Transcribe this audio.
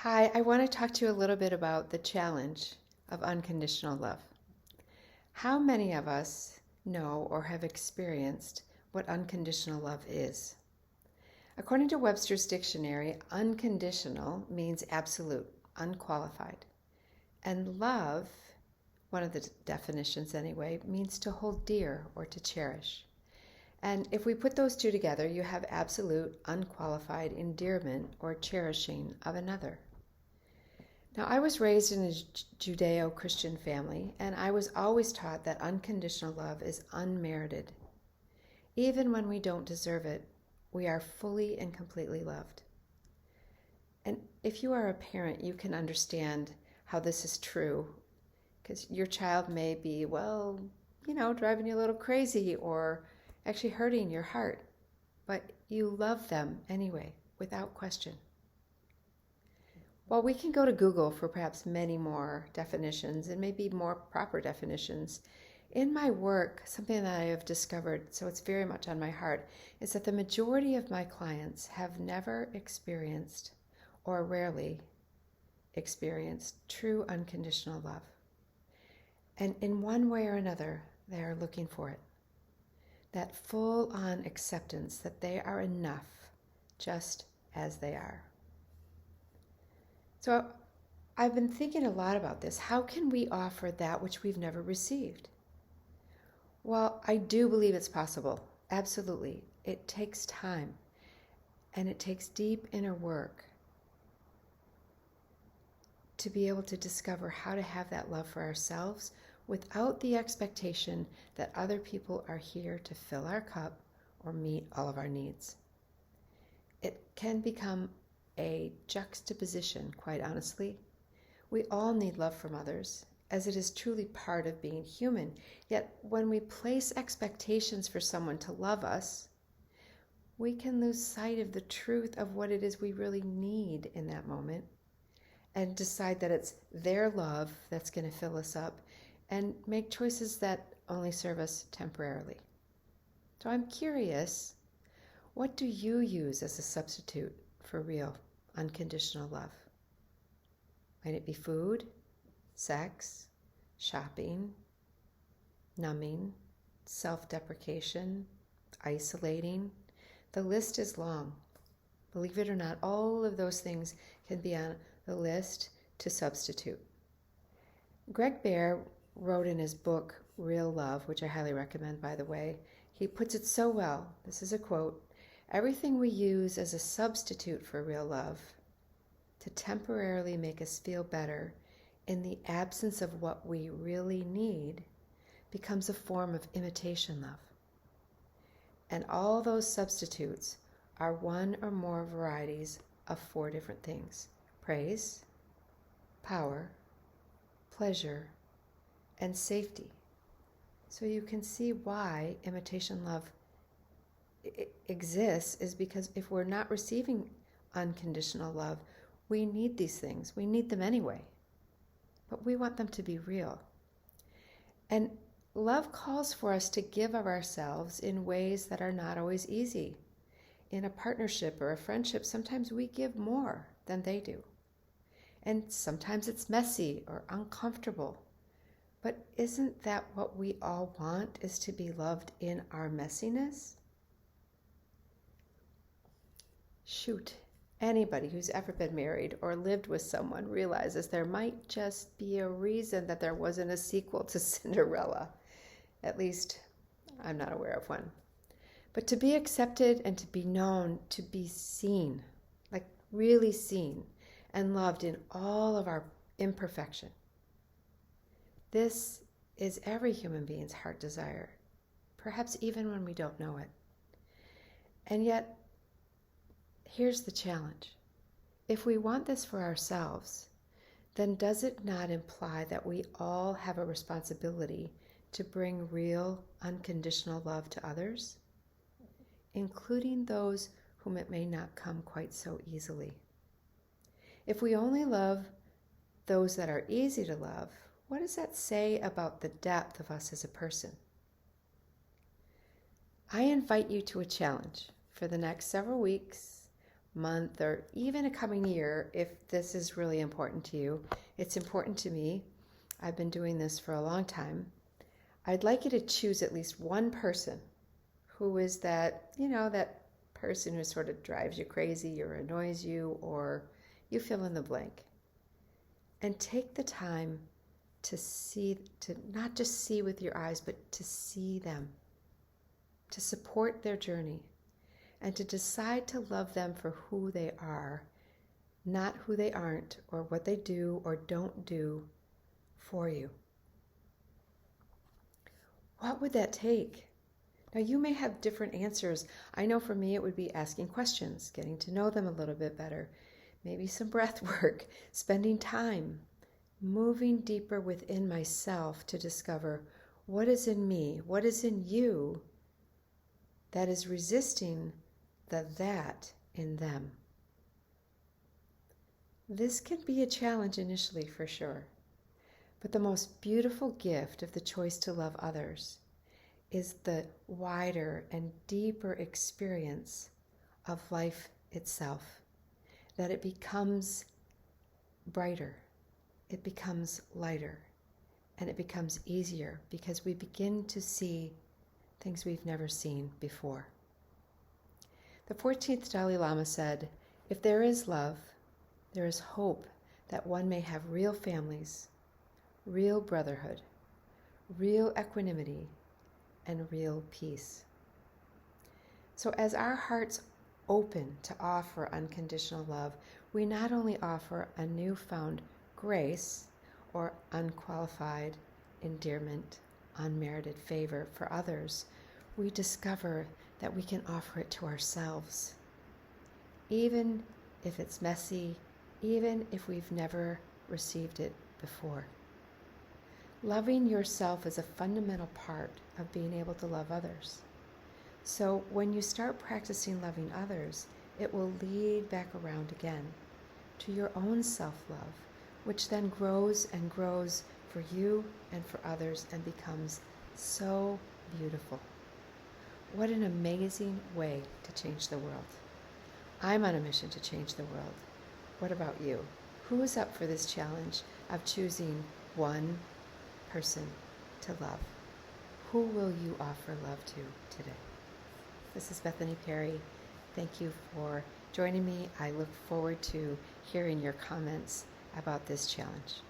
Hi, I want to talk to you a little bit about the challenge of unconditional love. How many of us know or have experienced what unconditional love is? According to Webster's dictionary, unconditional means absolute, unqualified. And love, one of the definitions anyway, means to hold dear or to cherish. And if we put those two together, you have absolute, unqualified endearment or cherishing of another. Now, I was raised in a Judeo Christian family, and I was always taught that unconditional love is unmerited. Even when we don't deserve it, we are fully and completely loved. And if you are a parent, you can understand how this is true, because your child may be, driving you a little crazy or actually hurting your heart, but you love them anyway, without question. Well, we can go to Google for perhaps many more definitions and maybe more proper definitions. In my work, something that I have discovered, so it's very much on my heart, is that the majority of my clients have never experienced or rarely experienced true unconditional love. And in one way or another, they are looking for it. That full-on acceptance that they are enough just as they are. So I've been thinking a lot about this. How can we offer that which we've never received? Well, I do believe it's possible. Absolutely. It takes time, and it takes deep inner work to be able to discover how to have that love for ourselves without the expectation that other people are here to fill our cup or meet all of our needs. It can become a juxtaposition, quite honestly. We all need love from others, as it is truly part of being human. Yet when we place expectations for someone to love us, we can lose sight of the truth of what it is we really need in that moment and decide that it's their love that's going to fill us up and make choices that only serve us temporarily. So I'm curious, what do you use as a substitute for real unconditional love? Might it be food, sex, shopping, numbing, self-deprecation, isolating? The list is long. Believe it or not, all of those things can be on the list to substitute. Greg Bear wrote in his book, Real Love, which I highly recommend, by the way, he puts it so well. This is a quote: "Everything we use as a substitute for real love to temporarily make us feel better in the absence of what we really need becomes a form of imitation love. And all those substitutes are one or more varieties of 4 different things: praise, power, pleasure, and safety." So you can see why imitation love exists, is because if we're not receiving unconditional love, we need these things. We need them anyway, but we want them to be real. And love calls for us to give of ourselves in ways that are not always easy. In a partnership or a friendship, sometimes we give more than they do. And sometimes it's messy or uncomfortable. But isn't that what we all want, is to be loved in our messiness? Shoot, anybody who's ever been married or lived with someone realizes there might just be a reason that there wasn't a sequel to Cinderella. At least, I'm not aware of one. But to be accepted and to be known, to be seen, like really seen and loved in all of our imperfection. This is every human being's heart desire, perhaps even when we don't know it. And yet, here's the challenge. If we want this for ourselves, then does it not imply that we all have a responsibility to bring real, unconditional love to others, including those whom it may not come quite so easily? If we only love those that are easy to love, what does that say about the depth of us as a person? I invite you to a challenge for the next several weeks, month, or even a coming year, if this is really important to you. It's important to me. I've been doing this for a long time. I'd like you to choose at least one person who is that, that person who sort of drives you crazy or annoys you, or you fill in the blank. And take the time to not just see with your eyes, but to see them, to support their journey, and to decide to love them for who they are, not who they aren't, or what they do or don't do for you. What would that take? Now, you may have different answers. I know for me it would be asking questions, getting to know them a little bit better, maybe some breath work, spending time, moving deeper within myself to discover what is in me, what is in you that is resisting the that in them. This can be a challenge initially, for sure. But the most beautiful gift of the choice to love others is the wider and deeper experience of life itself, that it becomes brighter, it becomes lighter, and it becomes easier because we begin to see things we've never seen before. The 14th Dalai Lama said, "If there is love, there is hope that one may have real families, real brotherhood, real equanimity, and real peace." So as our hearts open to offer unconditional love, we not only offer a newfound grace or unqualified endearment, unmerited favor for others, we discover that we can offer it to ourselves, even if it's messy, even if we've never received it before. Loving yourself is a fundamental part of being able to love others. So when you start practicing loving others, it will lead back around again to your own self-love, which then grows and grows for you and for others and becomes so beautiful. What an amazing way to change the world. I'm on a mission to change the world. What about you? Who is up for this challenge of choosing one person to love? Who will you offer love to today? This is Bethany Perry. Thank you for joining me. I look forward to hearing your comments about this challenge.